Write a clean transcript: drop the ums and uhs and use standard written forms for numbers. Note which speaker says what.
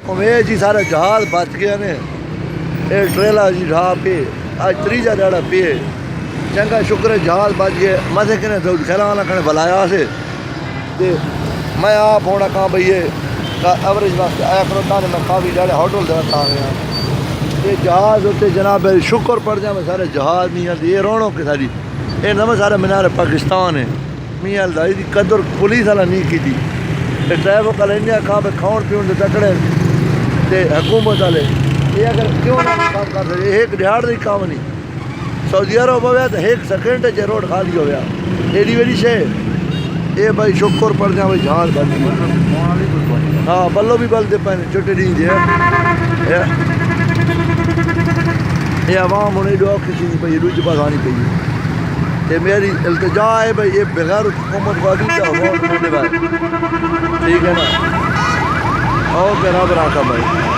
Speaker 1: उमेद जी सारे जहाज बच गए ने ये ट्रेलर जी ढा पे आज त्रीजा ॾाढ़ा पे चंगा शुक्र है जहाज बच गए मजे कने तो खैराना कने बुलाया से ते मैं आप होना कहाँ भई ये एवरेज वास्ते आया करो ताने मैं काफ़ी ज़्यादा होटल देता आ गया ये जहाज उत्ते जनाब शुक्र पड़ जाए सारे जहाज नहीं आते ये रोनो के सारी ये नवे सारे मीनार पाकिस्तान है मियाँ लाई दी कदर पुलिस वाला नहीं की थी ट्रैफिक वाले इंडिया कहाँ पे खाण पीण के तकड़े ते हुकूमत वाले ये अगर क्यों ना काम कर सकते एक दिहाड़ का काम नहीं सऊदी अरब हो गया तो एक सेकेंड च रोड खाली हो गया एडी वेडी शे ये भाई शुक्र पड़ जाए भाई जहाज बंद हाँ बल्लो भी बलते पे छुट्टी डी ये आवाम हूँ एडो औखी थी पई रुझ पास आनी पई ये मेरी इल्तिजा है भाई ये बगैर हुकूमत वाली ठीक है ना और बराबर आका भाई